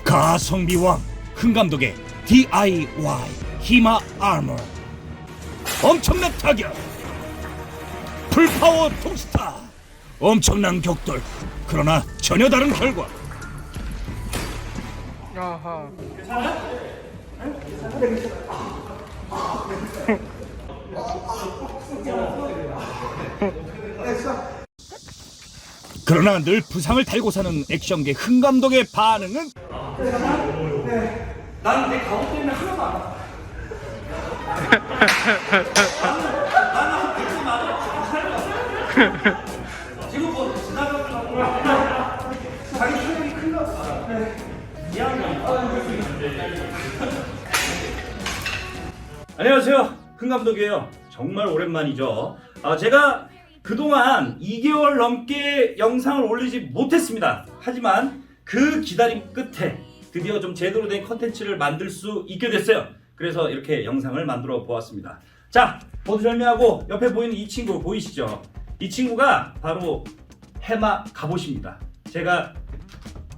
가성비왕 흥감독의 DIY 히마 아머. 엄청난 타격, 풀파워 투스타, 엄청난 격돌, 그러나 전혀 다른 결과. 아하. 그러나 늘 부상을 달고 사는 액션계 흥감독의 반응은? 나는 내 가오 때문에 하나도 안 아파. 나는 100만 원. 지금 뭐 지나가고 자기 체력이 큰가 봐. 안녕하세요, 흥감독이에요. 정말 오랜만이죠. 제가 그동안 2개월 넘게 영상을 올리지 못했습니다. 하지만 그 기다림 끝에 드디어 좀 제대로 된 컨텐츠를 만들 수 있게 됐어요. 그래서 이렇게 영상을 만들어 보았습니다. 자, 모두 절미하고 옆에 보이는 이 친구 보이시죠? 이 친구가 바로 해마 갑옷입니다. 제가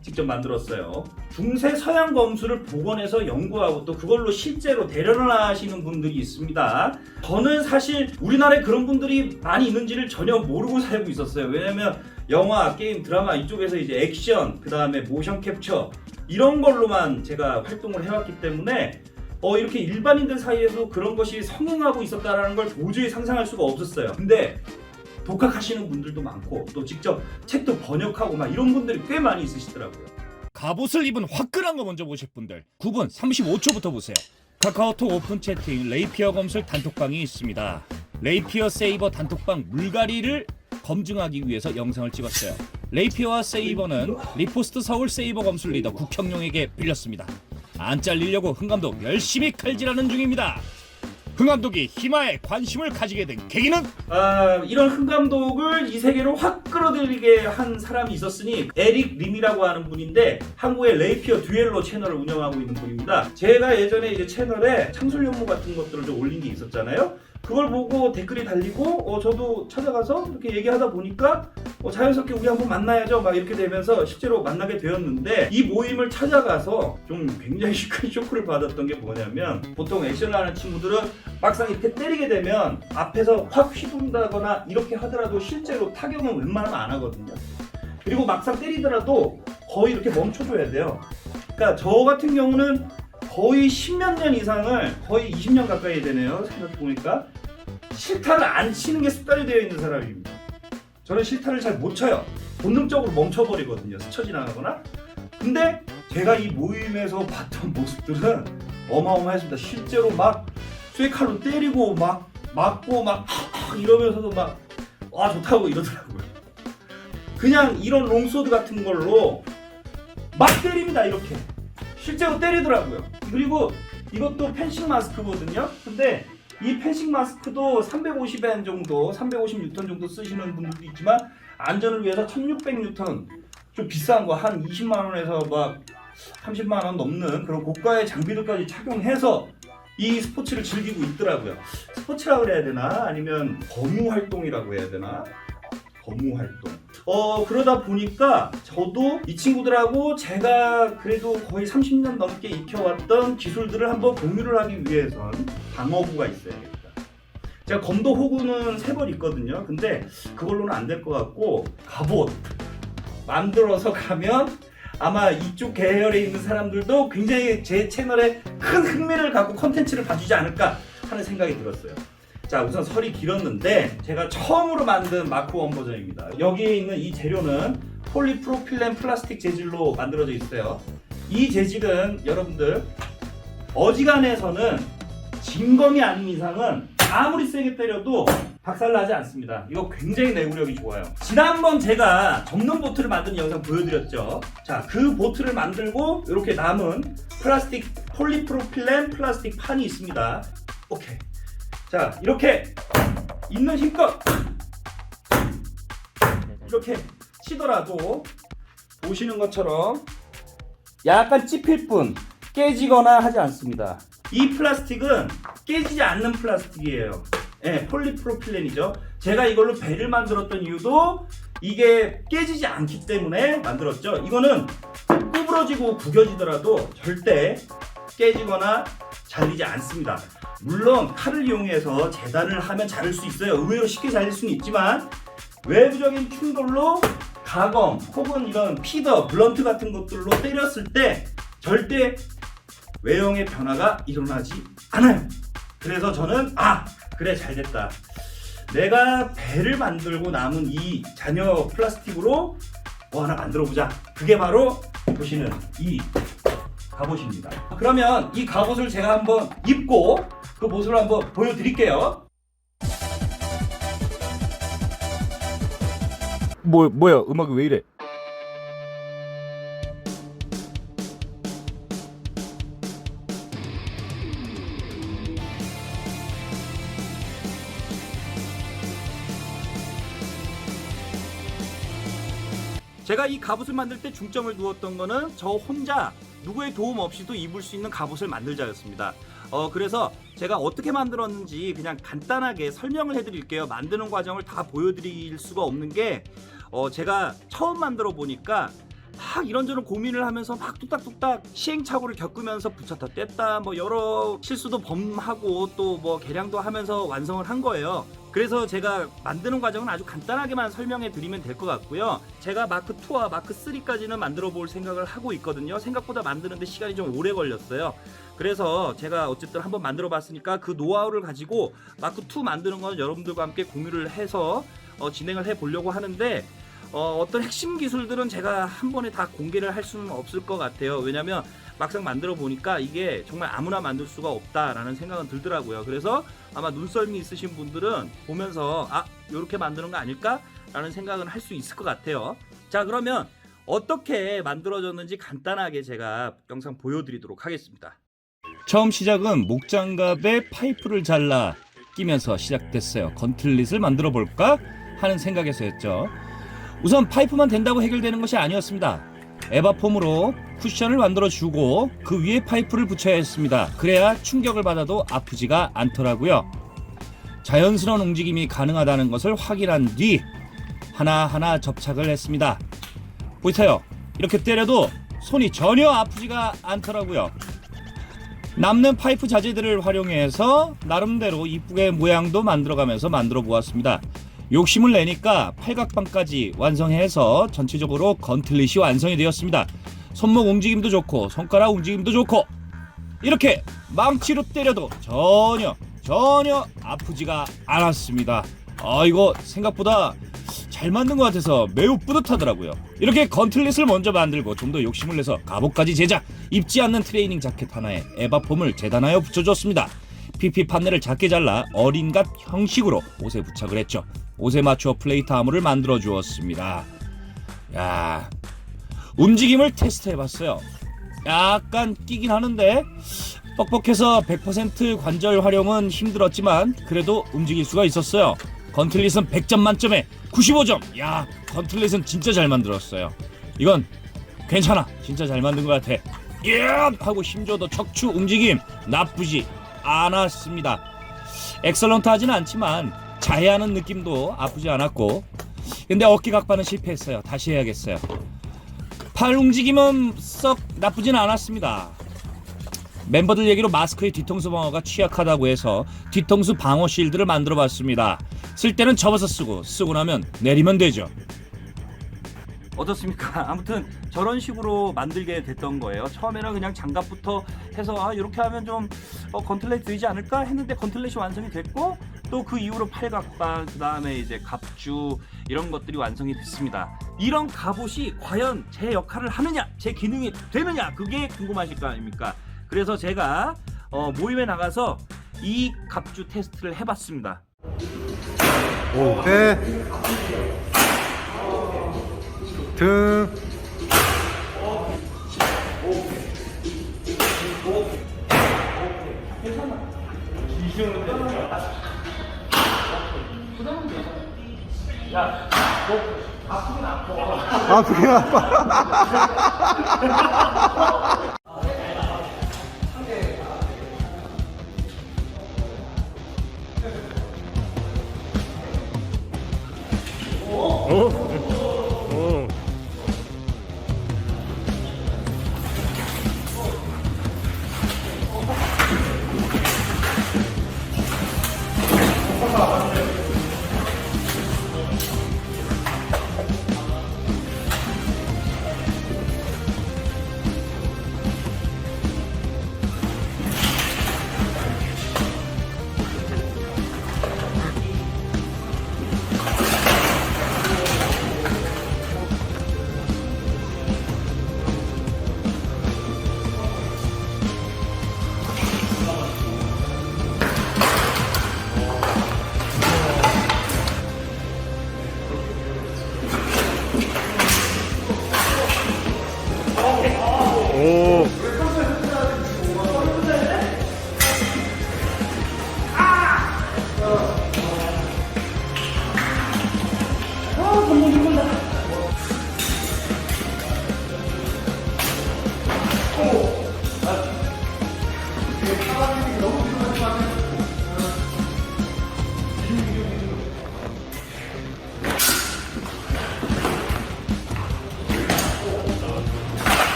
직접 만들었어요. 중세 서양 검수를 복원해서 연구하고 또 그걸로 실제로 대련을 하시는 분들이 있습니다. 저는 사실 우리나라에 그런 분들이 많이 있는지를 전혀 모르고 살고 있었어요. 왜냐면 영화, 게임, 드라마 이쪽에서 이제 액션, 그 다음에 모션 캡처 이런 걸로만 제가 활동을 해왔기 때문에 이렇게 일반인들 사이에서 그런 것이 성행하고 있었다는 걸 도저히 상상할 수가 없었어요. 근데 독학하시는 분들도 많고 또 직접 책도 번역하고 막 이런 분들이 꽤 많이 있으시더라고요. 갑옷을 입은 화끈한 거 먼저 보실 분들 9분 35초부터 보세요. 카카오톡 오픈 채팅 레이피어 검술 단톡방이 있습니다. 레이피어 세이버 단톡방 물갈이를 검증하기 위해서 영상을 찍었어요. 레이피어와 세이버는 리포스트 서울 세이버 검술 리더 국형용에게 빌렸습니다. 안 잘리려고 흥감독 열심히 칼질하는 중입니다. 흥감독이 히마에 관심을 가지게 된 계기는? 이런 흥감독을 이 세계로 확 끌어들이게 한 사람이 있었으니 에릭 림이라고 하는 분인데 한국의 레이피어 듀엘로 채널을 운영하고 있는 분입니다. 제가 예전에 이제 채널에 창술 연무 같은 것들을 좀 올린 게 있었잖아요. 그걸 보고 댓글이 달리고 저도 찾아가서 이렇게 얘기하다 보니까 자연스럽게 우리 한번 만나야죠 막 이렇게 되면서 실제로 만나게 되었는데, 이 모임을 찾아가서 좀 굉장히 큰 쇼크를 받았던 게 뭐냐면, 보통 액션을 하는 친구들은 막상 이렇게 때리게 되면 앞에서 확 휘두른다거나 이렇게 하더라도 실제로 타격은 웬만하면 안 하거든요. 그리고 막상 때리더라도 거의 이렇게 멈춰줘야 돼요. 그러니까 저 같은 경우는 거의 10몇 년 이상을, 거의 20년 가까이 되네요. 생각해보니까 실타를 안 치는 게 습관이 되어 있는 사람입니다. 저는 실타를 잘 못 쳐요. 본능적으로 멈춰버리거든요, 스쳐 지나가거나. 근데 제가 이 모임에서 봤던 모습들은 어마어마했습니다. 실제로 막 쇠칼로 때리고 막 맞고 막 이러면서도 막 와 좋다고 이러더라고요. 그냥 이런 롱소드 같은 걸로 막 때립니다. 이렇게 실제로 때리더라고요. 그리고 이것도 펜싱 마스크거든요. 근데 이 펜싱 마스크도 350N 정도, 350N 정도 쓰시는 분들도 있지만 안전을 위해서 1600N 좀 비싼 거 한 20만원에서 막 30만원 넘는 그런 고가의 장비들까지 착용해서 이 스포츠를 즐기고 있더라고요. 스포츠라고 해야 되나? 아니면 거무 활동이라고 해야 되나? 거무 활동. 그러다 보니까 저도 이 친구들하고 제가 그래도 거의 30년 넘게 익혀왔던 기술들을 한번 공유를 하기 위해선 방어구가 있어야겠다. 제가 검도 호구는 3벌 있거든요. 근데 그걸로는 안 될 것 같고 갑옷 만들어서 가면 아마 이쪽 계열에 있는 사람들도 굉장히 제 채널에 큰 흥미를 갖고 컨텐츠를 봐주지 않을까 하는 생각이 들었어요. 자, 우선 설이 길었는데 제가 처음으로 만든 마크 1 버전입니다. 여기에 있는 이 재료는 폴리프로필렌 플라스틱 재질로 만들어져 있어요. 이 재질은 여러분들 어지간해서는 진검이 아닌 이상은 아무리 세게 때려도 박살나지 않습니다. 이거 굉장히 내구력이 좋아요. 지난번 제가 접는 보트를 만드는 영상 보여드렸죠. 자, 그 보트를 만들고 이렇게 남은 플라스틱 폴리프로필렌 플라스틱 판이 있습니다. 오케이. 자, 이렇게 있는 힘껏 이렇게 치더라도 보시는 것처럼 약간 찝힐 뿐 깨지거나 하지 않습니다. 이 플라스틱은 깨지지 않는 플라스틱이에요. 네, 폴리프로필렌이죠. 제가 이걸로 배를 만들었던 이유도 이게 깨지지 않기 때문에 만들었죠. 이거는 부러지고 구겨지더라도 절대 깨지거나 잘리지 않습니다. 물론 칼을 이용해서 재단을 하면 자를 수 있어요. 의외로 쉽게 잘릴 수는 있지만 외부적인 충돌로 가검 혹은 이런 피더, 블런트 같은 것들로 때렸을 때 절대 외형의 변화가 일어나지 않아요. 그래서 저는 그래 잘됐다. 내가 배를 만들고 남은 이 잔여 플라스틱으로 뭐 하나 만들어 보자. 그게 바로 보시는 이 갑옷입니다. 그러면 이 갑옷을 제가 한번 입고 그 모습을 한번 보여드릴게요. 뭐야 음악이 왜 이래? 제가 이 갑옷을 만들 때 중점을 두었던 거는 저 혼자 누구의 도움 없이도 입을 수 있는 갑옷을 만들자였습니다. 그래서 제가 어떻게 만들었는지 그냥 간단하게 설명을 해드릴게요. 만드는 과정을 다 보여드릴 수가 없는 게 제가 처음 만들어 보니까 막 이런저런 고민을 하면서 막 뚝딱뚝딱 시행착오를 겪으면서 붙였다 뗐다 뭐 여러 실수도 범하고 또 뭐 개량도 하면서 완성을 한 거예요. 그래서 제가 만드는 과정은 아주 간단하게만 설명해 드리면 될 것 같고요. 제가 마크 2와 마크 3까지는 만들어 볼 생각을 하고 있거든요. 생각보다 만드는데 시간이 좀 오래 걸렸어요. 그래서 제가 어쨌든 한번 만들어 봤으니까 그 노하우를 가지고 마크 2 만드는 건 여러분들과 함께 공유를 해서 진행을 해 보려고 하는데 어떤 핵심 기술들은 제가 한 번에 다 공개를 할 수는 없을 것 같아요. 왜냐면 막상 만들어 보니까 이게 정말 아무나 만들 수가 없다라는 생각은 들더라고요. 그래서 아마 눈썰미 있으신 분들은 보면서 이렇게 만드는 거 아닐까? 라는 생각은 할 수 있을 것 같아요. 자, 그러면 어떻게 만들어졌는지 간단하게 제가 영상 보여드리도록 하겠습니다. 처음 시작은 목장갑에 파이프를 잘라 끼면서 시작됐어요. 건틀릿을 만들어 볼까 하는 생각에서였죠. 우선 파이프만 된다고 해결되는 것이 아니었습니다. 에바폼으로 쿠션을 만들어주고 그 위에 파이프를 붙여야 했습니다. 그래야 충격을 받아도 아프지가 않더라고요. 자연스러운 움직임이 가능하다는 것을 확인한 뒤 하나하나 접착을 했습니다. 보이세요? 이렇게 때려도 손이 전혀 아프지가 않더라고요. 남는 파이프 자재들을 활용해서 나름대로 이쁘게 모양도 만들어가면서 만들어 보았습니다. 욕심을 내니까 팔각방까지 완성해서 전체적으로 건틀릿이 완성이 되었습니다. 손목 움직임도 좋고 손가락 움직임도 좋고 이렇게 망치로 때려도 전혀 아프지가 않았습니다. 이거 생각보다 잘 만든 것 같아서 매우 뿌듯하더라고요. 이렇게 건틀릿을 먼저 만들고 좀 더 욕심을 내서 갑옷까지 제작, 입지 않는 트레이닝 자켓 하나에 에바폼을 재단하여 붙여줬습니다. PP 판넬을 작게 잘라 어린갓 형식으로 옷에 부착을 했죠. 옷에 맞추어 플레이트 아머를 만들어 주었습니다. 야, 움직임을 테스트해봤어요. 약간 끼긴 하는데 뻑뻑해서 100% 관절 활용은 힘들었지만 그래도 움직일 수가 있었어요. 건틀릿은 100점 만점에 95점. 야, 건틀릿은 진짜 잘 만들었어요. 이건 괜찮아, 진짜 잘 만든 것 같아. 예! 하고 힘줘도 척추 움직임 나쁘지 않았습니다. 엑설런트 하진 않지만 자해하는 느낌도 아프지 않았고, 근데 어깨 각반은 실패했어요. 다시 해야겠어요. 팔 움직임은 썩 나쁘진 않았습니다. 멤버들 얘기로 마스크의 뒤통수 방어가 취약하다고 해서 뒤통수 방어 실드를 만들어 봤습니다. 쓸 때는 접어서 쓰고 나면 내리면 되죠. 어떻습니까? 아무튼 저런 식으로 만들게 됐던 거예요. 처음에는 그냥 장갑부터 해서 이렇게 하면 좀 건틀렛 되지 않을까 했는데 건틀렛이 완성이 됐고, 또 그 이후로 팔각방, 그 다음에 이제 갑주 이런 것들이 완성이 됐습니다. 이런 갑옷이 과연 제 역할을 하느냐, 제 기능이 되느냐, 그게 궁금하실 거 아닙니까? 그래서 제가 모임에 나가서 이 갑주 테스트를 해봤습니다. 배, 등, 아프긴 아파.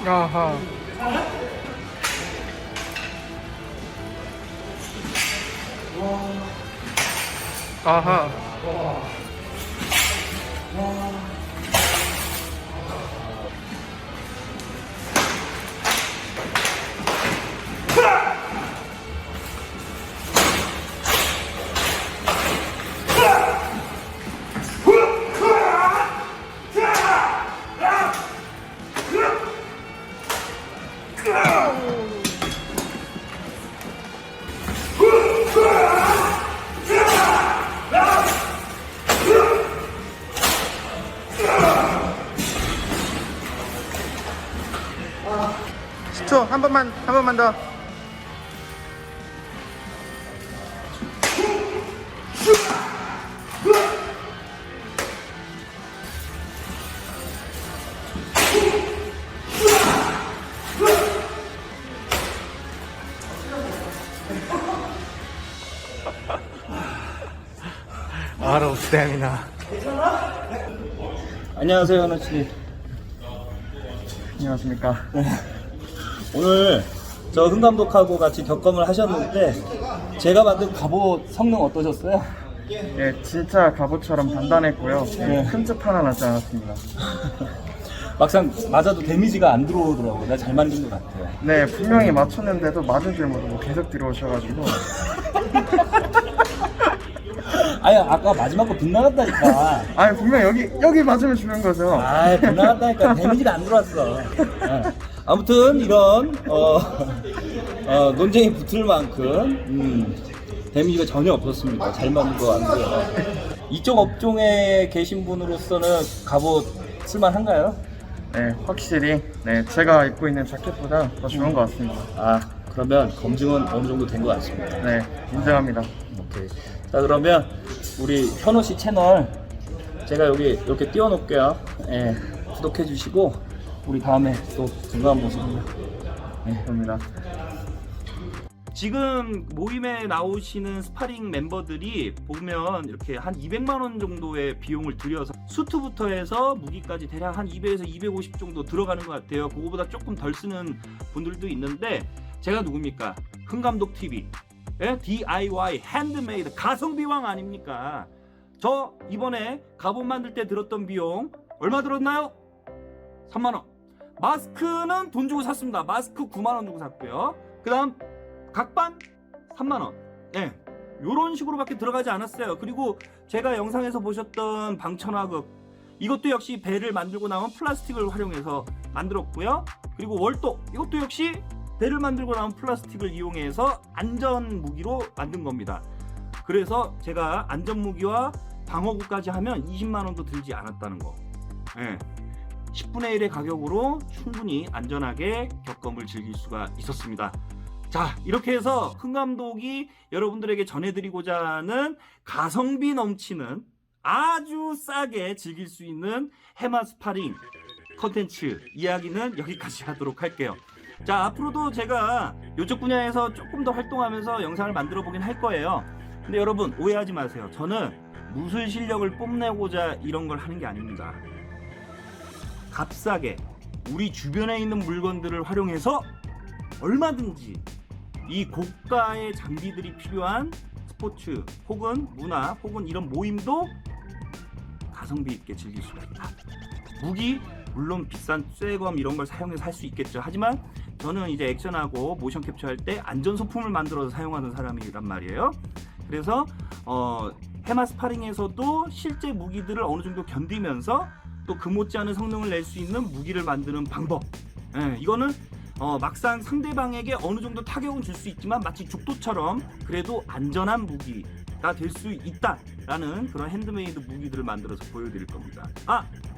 아하. 아하. 한 번만 더. 아우 스태미나. 안녕하세요, 현우 씨. 안녕하십니까. 오늘 저 흥 감독하고 같이 격검을 하셨는데 제가 만든 갑옷 성능 어떠셨어요? 예, 진짜 갑옷처럼 단단했고요. 네. 흠집 하나 나지 않았습니다. 막상 맞아도 데미지가 안 들어오더라고요. 내가 잘 만든 것 같아요. 네, 분명히 맞췄는데도 맞은 줄 모르고 계속 들어오셔가지고. 아니 아까 마지막 거 빗나갔다니까. 아니 분명 여기 맞으면 죽는 거죠. 아 빗나갔다니까. 데미지가 안 들어왔어. 아무튼 이런 논쟁이 붙을 만큼 데미지가 전혀 없었습니다. 잘 만든 거 같고요. 이쪽 업종에 계신 분으로서는 갑옷 쓸만한가요? 네, 확실히 네 제가 입고 있는 자켓보다 더 좋은 것 같습니다. 아 그러면 검증은 어느 정도 된 것 같습니다. 네, 인정합니다. 오케이. 자 그러면 우리 현호 씨 채널 제가 여기 이렇게 띄워놓을게요. 예, 구독해 주시고 우리 다음에 또 건강한 모습으로. 감사합니다. 지금 모임에 나오시는 스파링 멤버들이 보면 이렇게 한 200만 원 정도의 비용을 들여서 수트부터 해서 무기까지 대략 한 200에서 250 정도 들어가는 것 같아요. 그거보다 조금 덜 쓰는 분들도 있는데 제가 누굽니까? 흥감독 TV 예? DIY 핸드메이드 가성비왕 아닙니까? 저 이번에 갑옷 만들 때 들었던 비용 얼마 들었나요? 3만 원. 마스크는 돈 주고 샀습니다. 마스크 9만 원 주고 샀고요. 그 다음 각반 3만원. 예. 요런 식으로밖에 들어가지 않았어요. 그리고 제가 영상에서 보셨던 방천하극 이것도 역시 배를 만들고 나온 플라스틱을 활용해서 만들었고요. 그리고 월도 이것도 역시 배를 만들고 나온 플라스틱을 이용해서 안전 무기로 만든 겁니다. 그래서 제가 안전 무기와 방어구까지 하면 20만 원도 들지 않았다는 거. 예. 10분의 1의 가격으로 충분히 안전하게 격검을 즐길 수가 있었습니다. 자, 이렇게 해서 흥 감독이 여러분들에게 전해드리고자 하는 가성비 넘치는 아주 싸게 즐길 수 있는 해마 스파링 컨텐츠 이야기는 여기까지 하도록 할게요. 자, 앞으로도 제가 이쪽 분야에서 조금 더 활동하면서 영상을 만들어 보긴 할 거예요. 근데 여러분 오해하지 마세요. 저는 무술 실력을 뽐내고자 이런 걸 하는 게 아닙니다. 값싸게 우리 주변에 있는 물건들을 활용해서 얼마든지 이 고가의 장비들이 필요한 스포츠 혹은 문화 혹은 이런 모임도 가성비 있게 즐길 수가 있다. 무기 물론 비싼 쇠검 이런 걸 사용해서 할 수 있겠죠. 하지만 저는 이제 액션하고 모션 캡처할 때 안전 소품을 만들어서 사용하는 사람이란 말이에요. 그래서 해마 스파링에서도 실제 무기들을 어느 정도 견디면서 또 그 못지않은 성능을 낼 수 있는 무기를 만드는 방법. 이거는 막상 상대방에게 어느 정도 타격은 줄 수 있지만 마치 죽도처럼 그래도 안전한 무기가 될 수 있다라는 그런 핸드메이드 무기들을 만들어서 보여드릴 겁니다.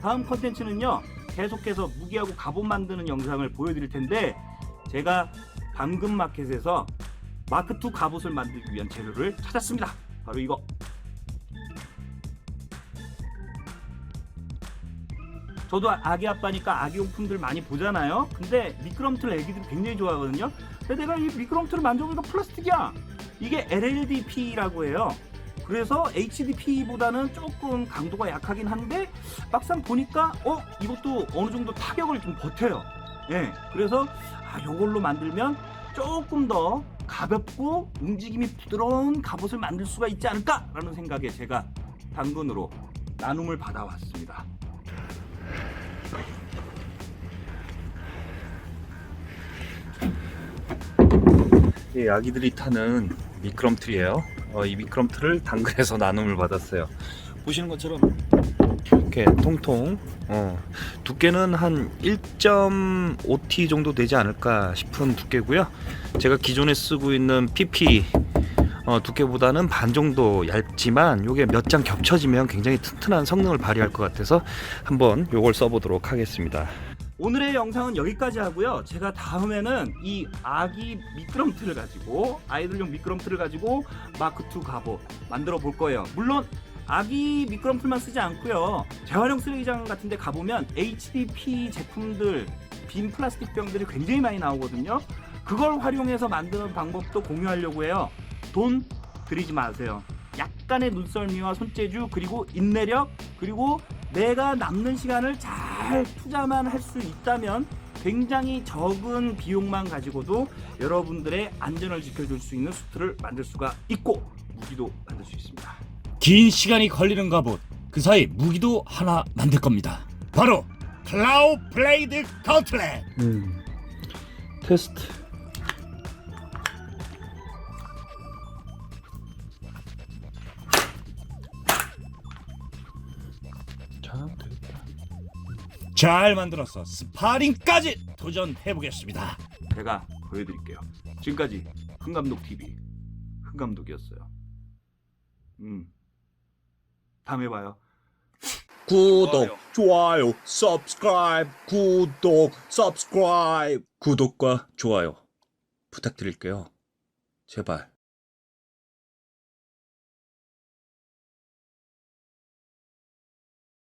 다음 컨텐츠는요, 계속해서 무기하고 갑옷 만드는 영상을 보여드릴 텐데, 제가 당근마켓에서 마크2 갑옷을 만들기 위한 재료를 찾았습니다. 바로 이거. 저도 아기 아빠니까 아기 용품들 많이 보잖아요. 근데 미끄럼틀 애기들이 굉장히 좋아하거든요. 근데 내가 이 미끄럼틀을 만져보니까 플라스틱이야. 이게 LLDP라고 해요. 그래서 HDP보다는 조금 강도가 약하긴 한데 막상 보니까 이것도 어느 정도 타격을 좀 버텨요. 그래서 이걸로 만들면 조금 더 가볍고 움직임이 부드러운 갑옷을 만들 수가 있지 않을까라는 생각에 제가 당근으로 나눔을 받아왔습니다. 예, 아기들이 타는 미끄럼틀이에요. 이 미끄럼틀을 당근에서 나눔을 받았어요. 보시는 것처럼 이렇게 통통 두께는 한 1.5T 정도 되지 않을까 싶은 두께고요. 제가 기존에 쓰고 있는 PP 두께보다는 반 정도 얇지만 이게 몇 장 겹쳐지면 굉장히 튼튼한 성능을 발휘할 것 같아서 한번 이걸 써보도록 하겠습니다. 오늘의 영상은 여기까지 하고요. 제가 다음에는 이 아기 미끄럼틀을 가지고, 아이들용 미끄럼틀을 가지고 마크2 갑옷 만들어 볼 거예요. 물론 아기 미끄럼틀만 쓰지 않고요, 재활용 쓰레기장 같은 데 가보면 HDP 제품들, 빈 플라스틱 병들이 굉장히 많이 나오거든요. 그걸 활용해서 만드는 방법도 공유하려고 해요. 돈 들이지 마세요. 약간의 눈썰미와 손재주, 그리고 인내력, 그리고 내가 남는 시간을 잘 투자만 할 수 있다면 굉장히 적은 비용만 가지고도 여러분들의 안전을 지켜줄 수 있는 수트를 만들 수가 있고 무기도 만들 수 있습니다. 긴 시간이 걸리는 갑옷, 그 사이 무기도 하나 만들 겁니다. 바로 클라우 블레이드 가운틀렛. 테스트. 잘 만들어서 스파링까지 도전해보겠습니다. 제가 보여드릴게요. 지금까지 흥감독TV 흥감독이었어요. 다음에 봐요. 구독, 좋아요, subscribe, 구독, subscribe. 구독과 좋아요 부탁드릴게요. 제발.